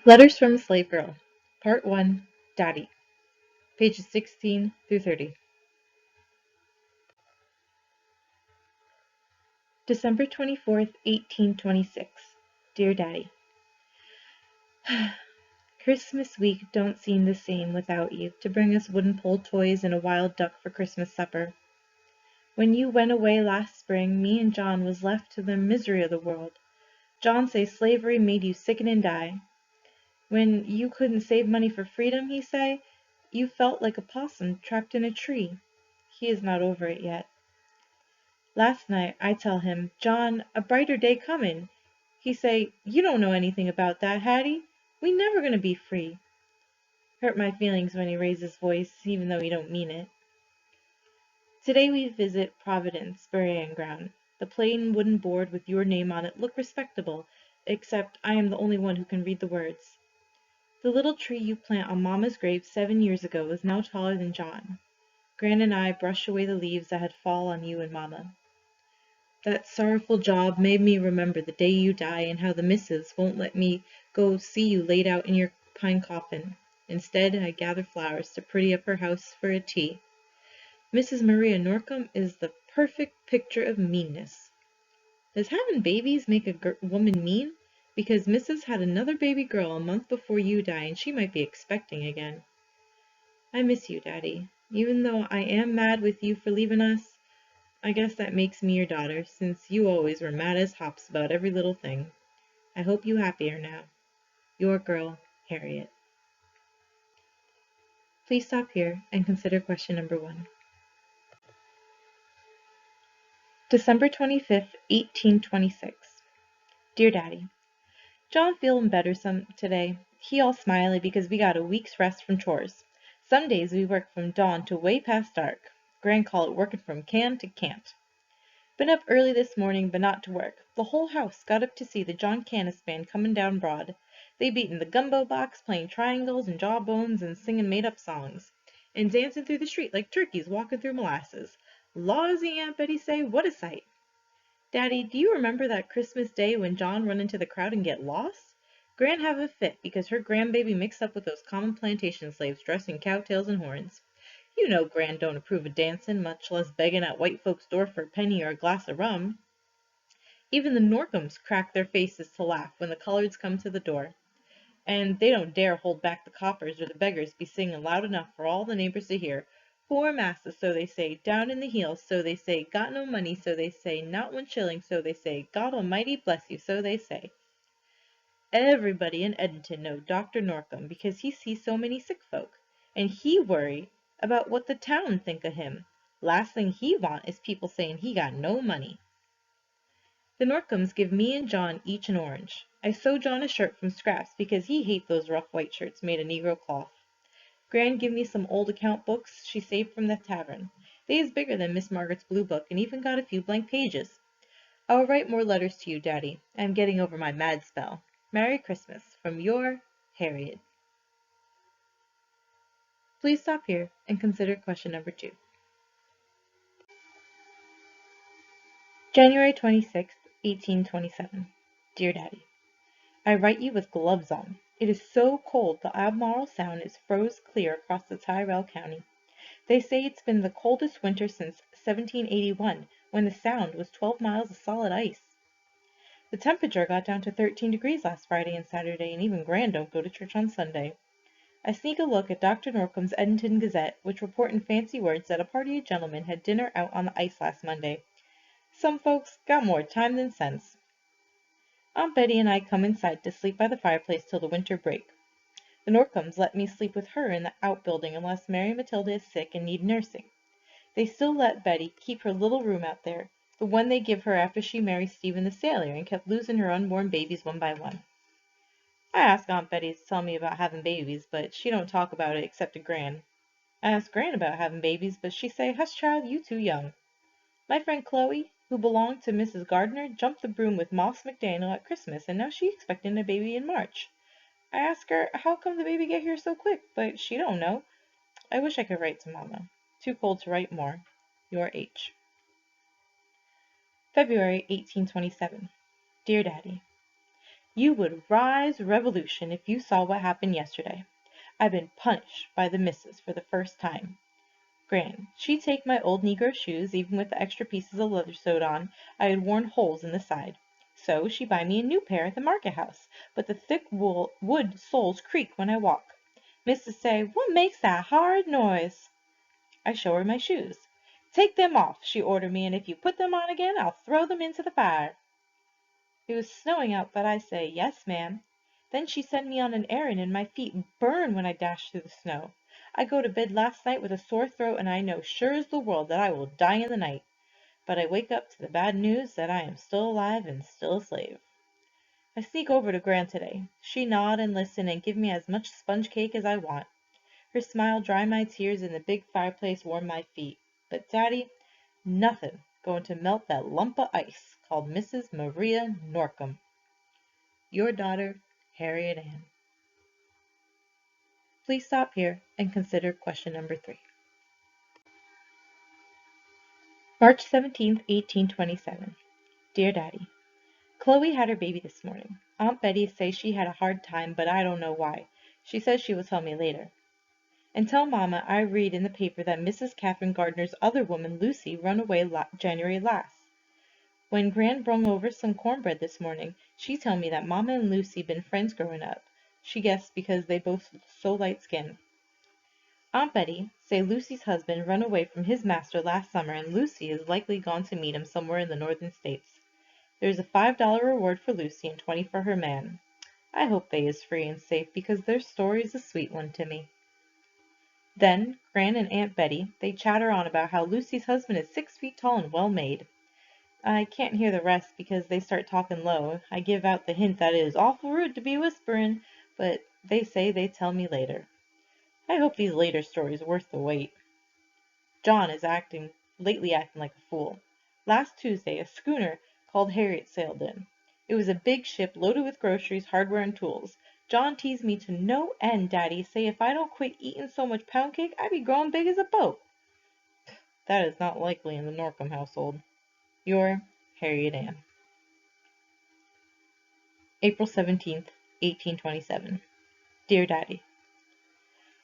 Letters from a Slave Girl, Part 1, Daddy, pages 16 through 30. December 24th, 1826. Dear Daddy, Christmas week don't seem the same without you to bring us wooden pole toys and a wild duck for Christmas supper. When you went away last spring, me and John was left to the misery of the world. John say slavery made you sicken and die. When you couldn't save money for freedom, he say, you felt like a possum trapped in a tree. He is not over it yet. Last night I tell him, John, a brighter day comin'. He say, you don't know anything about that, Hattie. We never gonna be free. Hurt my feelings when he raised his voice, even though he don't mean it. Today we visit Providence burying ground. The plain wooden board with your name on it look respectable, except I am the only one who can read the words. The little tree you plant on Mama's grave 7 years ago is now taller than John. Gran and I brush away the leaves that had fall on you and Mama. That sorrowful job made me remember the day you die and how the missus won't let me go see you laid out in your pine coffin. Instead, I gather flowers to pretty up her house for a tea. Mrs. Maria Norcom is the perfect picture of meanness. Does having babies make a woman mean? Because Mrs. had another baby girl a month before you die and she might be expecting again. I miss you, Daddy. Even though I am mad with you for leaving us, I guess that makes me your daughter, since you always were mad as hops about every little thing. I hope you happier now. Your girl, Harriet. Please stop here and consider question number 1. December 25th, 1826. Dear Daddy, John feeling better some today. He all smiley because we got a week's rest from chores. Some days we work from dawn to way past dark. Gran call it working from can to can't. Been up early this morning, but not to work. The whole house got up to see the John Canis band comin' down Broad. They beatin' the gumbo box, playing triangles and jawbones, and singin' made-up songs, and dancin' through the street like turkeys walkin' through molasses. Lawsy, Aunt Betty say, what a sight! Daddy, do you remember that Christmas day when John run into the crowd and get lost? Gran have a fit because her grandbaby mixed up with those common plantation slaves dressed in cowtails and horns. You know Gran don't approve of dancin', much less beggin' at white folks' door for a penny or a glass of rum. Even the Norcoms crack their faces to laugh when the coloreds come to the door, and they don't dare hold back the coppers or the beggars be singin' loud enough for all the neighbors to hear. Poor massa, so they say, down in the heels, so they say, got no money, so they say, not 1 shilling, so they say, God Almighty bless you, so they say. Everybody in Edmonton know Dr. Norcom because he sees so many sick folk, and he worry about what the town think of him. Last thing he want is people saying he got no money. The Norcoms give me and John each an orange. I sew John a shirt from scraps because he hate those rough white shirts made of Negro cloth. Gran give me some old account books she saved from the tavern. They is bigger than Miss Margaret's blue book and even got a few blank pages. I will write more letters to you, Daddy. I am getting over my mad spell. Merry Christmas, from your Harriet. Please stop here and consider question number 2. January 26th, 1827. Dear Daddy, I write you with gloves on. It is so cold the Albemarle Sound is froze clear across the Tyrrell County. They say it's been the coldest winter since 1781, when the Sound was 12 miles of solid ice. The temperature got down to 13 degrees last Friday and Saturday, and even Gran don't go to church on Sunday. I sneak a look at Dr. Norcom's Edmonton Gazette, which report in fancy words that a party of gentlemen had dinner out on the ice last Monday. Some folks got more time than sense. Aunt Betty and I come inside to sleep by the fireplace till the winter break. The Norcoms let me sleep with her in the outbuilding unless Mary Matilda is sick and need nursing. They still let Betty keep her little room out there, the one they give her after she married Stephen the sailor and kept losing her unborn babies one by one. I ask Aunt Betty to tell me about having babies, but she don't talk about it except to Gran. I ask Gran about having babies, but she say, hush child, you too young. My friend Chloe, who belonged to Mrs. Gardner, jumped the broom with Moss McDaniel at Christmas, and now she's expecting a baby in March. I ask her, how come the baby get here so quick, but she don't know. I wish I could write to Mama. Too cold to write more. Your H. February 1827. Dear Daddy, You would rise revolution if you saw what happened yesterday. I've been punished by the missus for the first time. Gran, she'd take my old negro shoes, even with the extra pieces of leather sewed on. I had worn holes in the side. So she buy me a new pair at the market house, but the thick wood soles creak when I walk. Missus say, "What makes that hard noise?" I show her my shoes. "Take them off," she order me, "and if you put them on again, I'll throw them into the fire." It was snowing out, but I say, "Yes, ma'am." Then she sent me on an errand, and my feet burn when I dash through the snow. I go to bed last night with a sore throat, and I know sure as the world that I will die in the night. But I wake up to the bad news that I am still alive and still a slave. I sneak over to Gran today. She nod and listen and give me as much sponge cake as I want. Her smile dry my tears, and the big fireplace warm my feet. But, Daddy, nothing going to melt that lump of ice called Mrs. Maria Norcom. Your daughter, Harriet Ann. Please stop here and consider question number 3. March 17th, 1827. Dear Daddy, Chloe had her baby this morning. Aunt Betty says she had a hard time, but I don't know why. She says she will tell me later. And tell Mama I read in the paper that Mrs. Catherine Gardner's other woman, Lucy, run away January last. When Gran brung over some cornbread this morning, she tell me that Mama and Lucy been friends growing up. She guessed because they both so light-skinned. Aunt Betty say Lucy's husband run away from his master last summer, and Lucy is likely gone to meet him somewhere in the northern states. There's a $5 reward for Lucy and 20 for her man. I hope they is free and safe, because their story is a sweet one to me. Then Gran and Aunt Betty, they chatter on about how Lucy's husband is 6 feet tall and well made. I can't hear the rest because they start talking low. I give out the hint that it is awful rude to be whispering, but they say they tell me later. I hope these later stories are worth the wait. John is lately acting like a fool. Last Tuesday a schooner called Harriet sailed in. It was a big ship loaded with groceries, hardware, and tools. John teased me to no end, Daddy, say if I don't quit eating so much pound cake, I be growing big as a boat. That is not likely in the Norcom household. Your Harriet Ann. April 17th, 1827. Dear Daddy,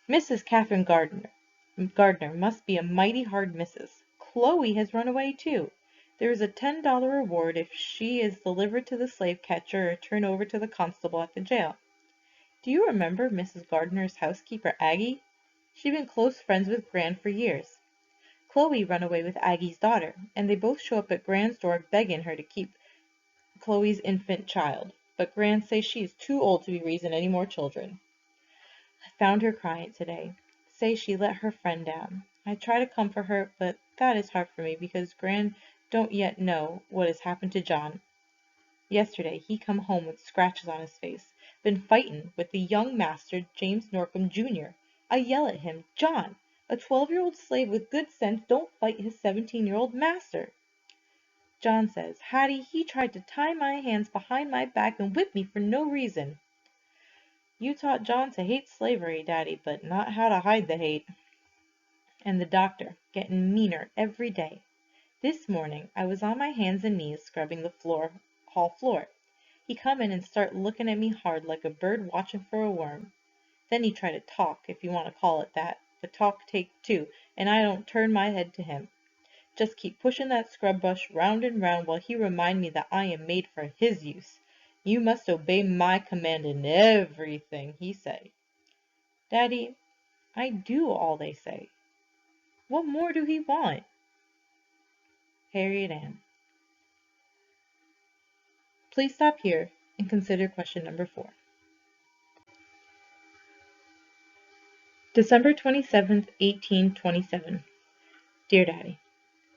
Mrs. Catherine Gardner must be a mighty hard missus. Chloe has run away too. There is a $10 reward if she is delivered to the slave catcher or turned over to the constable at the jail. Do you remember Mrs. Gardner's housekeeper, Aggie? She'd been close friends with Gran for years. Chloe run away with Aggie's daughter, and they both show up at Gran's door begging her to keep Chloe's infant child. But Gran says she is too old to be raising any more children. I found her crying today. Say she let her friend down. I try to comfort her, but that is hard for me because Gran don't yet know what has happened to John. Yesterday he come home with scratches on his face. Been fightin' with the young master, James Norcom, Jr. I yell at him, "John, a 12-year-old slave with good sense don't fight his 17-year-old master." John says, "Hattie, he tried to tie my hands behind my back and whip me for no reason." You taught John to hate slavery, Daddy, but not how to hide the hate. And the doctor, getting meaner every day. This morning I was on my hands and knees scrubbing the hall floor. He come in and start looking at me hard like a bird watching for a worm. Then he try to talk, if you want to call it that. The talk take two, and I don't turn my head to him. Just keep pushing that scrub brush round and round while he remind me that I am made for his use. You must obey my command in everything, he say. Daddy, I do all they say. What more do he want? Harriet Ann. Please stop here and consider question number 4. December 27th, 1827. Dear Daddy,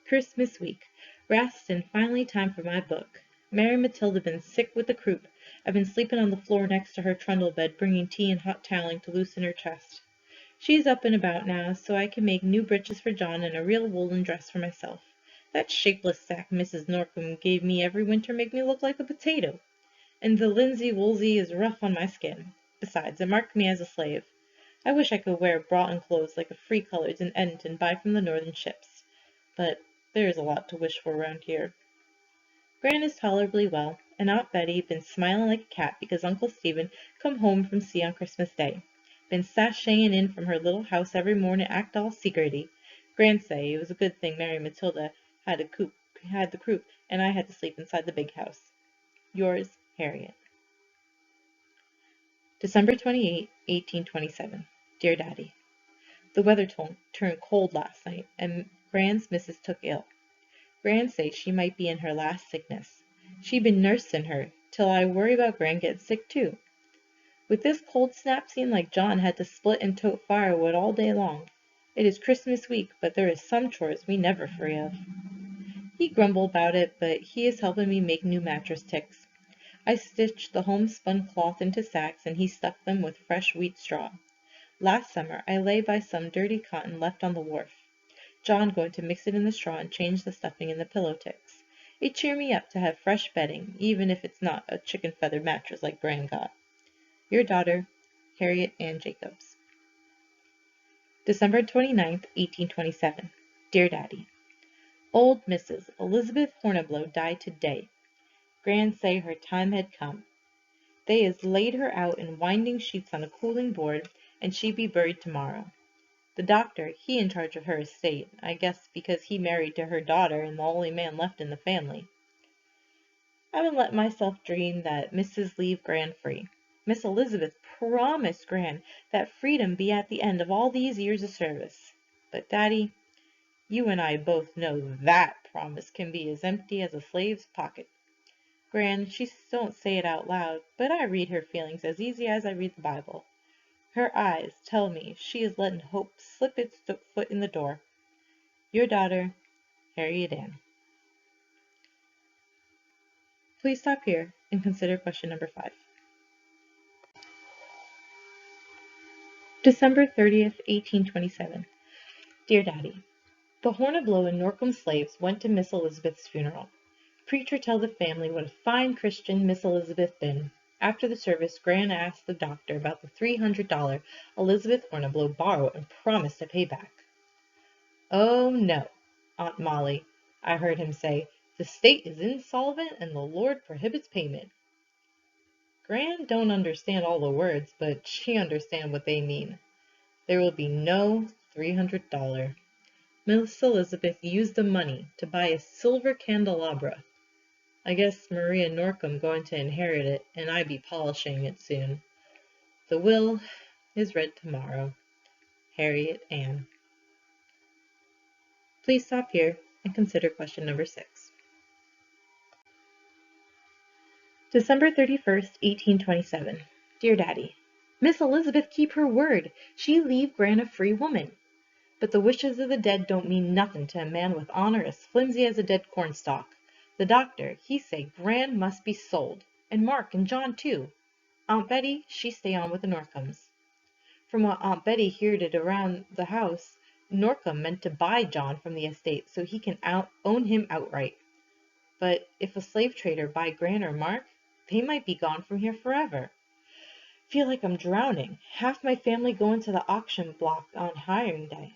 Christmas week. Rest and finally time for my book. Mary Matilda been sick with the croup. I've been sleeping on the floor next to her trundle bed, bringing tea and hot toweling to loosen her chest. She's up and about now, so I can make new breeches for John and a real woolen dress for myself. That shapeless sack Mrs. Norcom gave me every winter make me look like a potato. And the linsey-woolsey is rough on my skin. Besides, it marked me as a slave. I wish I could wear broughton clothes like a free-colors in Edmonton buy from the northern ships. But there is a lot to wish for around here. Gran is tolerably well, and Aunt Betty been smiling like a cat because Uncle Stephen come home from sea on Christmas Day. Been sashaying in from her little house every morning act all secrety. Gran say it was a good thing Mary Matilda had the croup, and I had to sleep inside the big house. Yours, Harriet. December 28, 1827. Dear Daddy, the weather turned cold last night, and Gran's missus took ill. Gran say she might be in her last sickness. She been nursing her, till I worry about Gran getting sick too. With this cold snap seemed like John had to split and tote firewood all day long. It is Christmas week, but there is some chores we never free of. He grumbled about it, but he is helping me make new mattress ticks. I stitched the homespun cloth into sacks, and he stuffed them with fresh wheat straw. Last summer I lay by some dirty cotton left on the wharf. John going to mix it in the straw and change the stuffing in the pillow ticks. It cheer me up to have fresh bedding, even if it's not a chicken feather mattress like Gran got. Your daughter, Harriet Ann Jacobs. December 29th, 1827. Dear Daddy, old Mrs. Elizabeth Horniblow died today. Gran say her time had come. They has laid her out in winding sheets on a cooling board, and she be buried tomorrow. The doctor, he in charge of her estate, I guess because he married to her daughter and the only man left in the family. I been let myself dream that Mrs. leave Gran free. Miss Elizabeth promised Gran that freedom be at the end of all these years of service. But, Daddy, you and I both know that promise can be as empty as a slave's pocket. Gran, she don't say it out loud, but I read her feelings as easy as I read the Bible. Her eyes tell me she is letting hope slip its foot in the door. Your daughter, Harriet Ann. Please stop here and consider question number 5. December 30th, 1827. Dear Daddy, the Horniblow and Norcombe slaves went to Miss Elizabeth's funeral. Preacher tell the family what a fine Christian Miss Elizabeth been. After the service, Gran asked the doctor about the $300 Elizabeth Horniblow borrowed and promised to pay back. Oh, no, Aunt Molly, I heard him say, the state is insolvent and the Lord prohibits payment. Gran don't understand all the words, but she understand what they mean. There will be no $300. Miss Elizabeth used the money to buy a silver candelabra. I guess Maria Norcombe going to inherit it, and I be polishing it soon. The will is read tomorrow. Harriet Ann. Please stop here and consider question number 6. December 31st, 1827. Dear Daddy, Miss Elizabeth keep her word. She leave Gran a free woman. But the wishes of the dead don't mean nothing to a man with honor as flimsy as a dead cornstalk. The doctor, he say Gran must be sold, and Mark and John too. Aunt Betty, she stay on with the Norcombes. From what Aunt Betty heard it around the house, Norcombe meant to buy John from the estate so he can own him outright. But if a slave trader buy Gran or Mark, they might be gone from here forever. Feel like I'm drowning. Half my family going to the auction block on hiring day.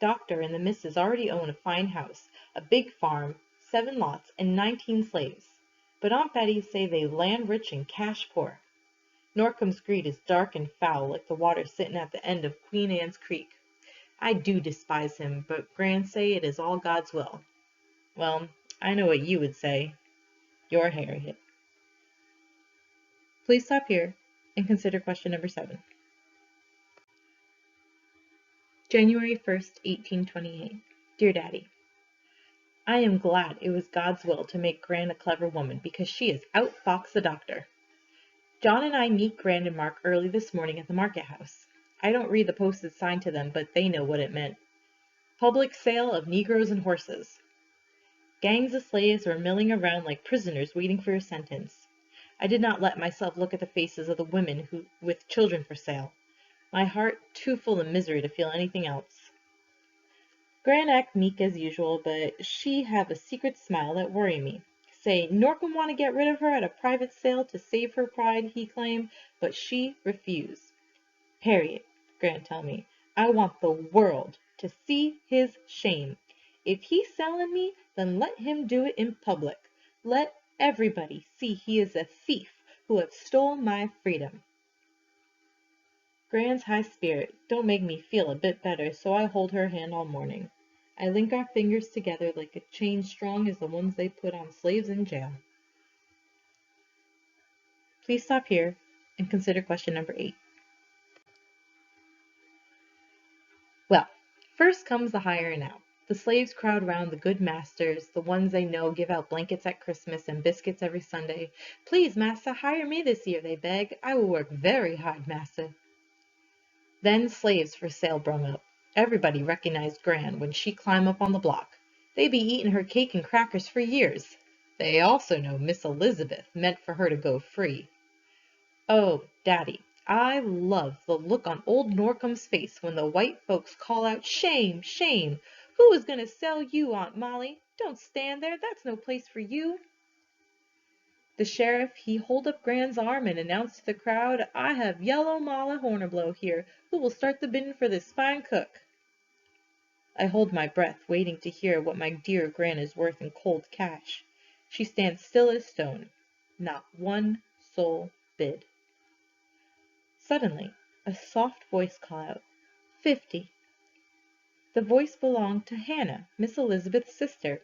Doctor and the missus already own a fine house, a big farm, 7 lots, and 19 slaves. But Aunt Betty say they land rich and cash poor. Norcombe's greed is dark and foul, like the water sitting at the end of Queen Anne's Creek. I do despise him, but Gran say it is all God's will. Well, I know what you would say. Your Harriet. Please stop here and consider question number 7. January 1st, 1828. Dear Daddy, I am glad it was God's will to make Gran a clever woman, because she has outfoxed the doctor. John and I meet Gran and Mark early this morning at the market house. I don't read the posted sign to them, but they know what it meant. Public sale of Negroes and horses. Gangs of slaves were milling around like prisoners waiting for your sentence. I did not let myself look at the faces of the women with children for sale. My heart too full of misery to feel anything else. Gran act meek as usual, but she have a secret smile that worry me. Say, Norcombe want to get rid of her at a private sale to save her pride, he claim, but she refuse. Harriet, Gran tell me, I want the world to see his shame. If he sellin' me, then let him do it in public. Let everybody see he is a thief who have stole my freedom. Gran's high spirit don't make me feel a bit better, so I hold her hand all morning. I link our fingers together like a chain strong as the ones they put on slaves in jail. Please stop here and consider question number 8. Well, first comes the hiring out. The slaves crowd round the good masters, the ones they know give out blankets at Christmas and biscuits every Sunday. Please, master, hire me this year, they beg. I will work very hard, master. Then slaves for sale brung up. Everybody recognized Gran when she climb up on the block. They be eating her cake and crackers for years. They also know Miss Elizabeth meant for her to go free. Oh, Daddy, I love the look on old Norcom's face when the white folks call out, "Shame, shame! Who is going to sell you, Aunt Molly? Don't stand there, that's no place for you." The sheriff, he hold up Gran's arm and announced to the crowd, "I have Yellow Molly Hornblow here, who will start the bidding for this fine cook." I hold my breath, waiting to hear what my dear Gran is worth in cold cash. She stands still as stone. Not one soul bid. Suddenly, a soft voice called out, "50." The voice belonged to Hannah, Miss Elizabeth's sister.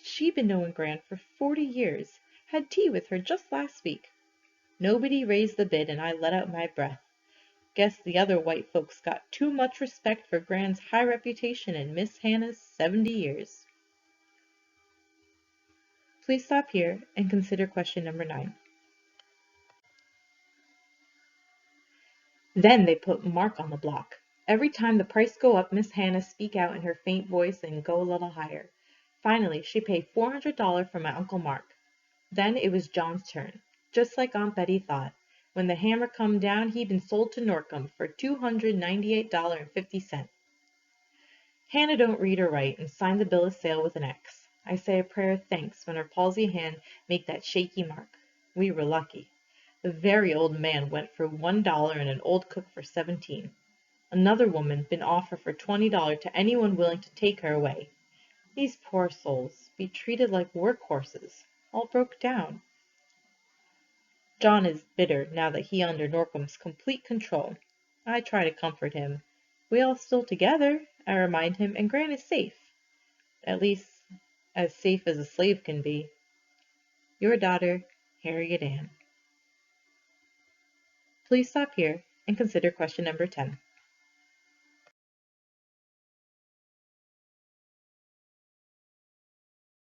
She'd been knowing Gran for 40 years, had tea with her just last week. Nobody raised the bid and I let out my breath. Guess the other white folks got too much respect for Gran's high reputation and Miss Hannah's 70 years. Please stop here and consider question number 9. Then they put Mark on the block. Every time the price go up, Miss Hannah speak out in her faint voice and go a little higher. Finally, she paid $400 for my Uncle Mark. Then it was John's turn, just like Aunt Betty thought. When the hammer come down, he'd been sold to Norcom for $298.50. Hannah don't read or write and signed the bill of sale with an X. I say a prayer of thanks when her palsy hand make that shaky mark. We were lucky. The very old man went for $1 and an old cook for 17. Another woman been offered for $20 to anyone willing to take her away. These poor souls be treated like work horses, all broke down. John is bitter now that he under Norcom's complete control. I try to comfort him. We all still together, I remind him, and Gran is safe. At least, as safe as a slave can be. Your daughter, Harriet Ann. Please stop here and consider question number 10.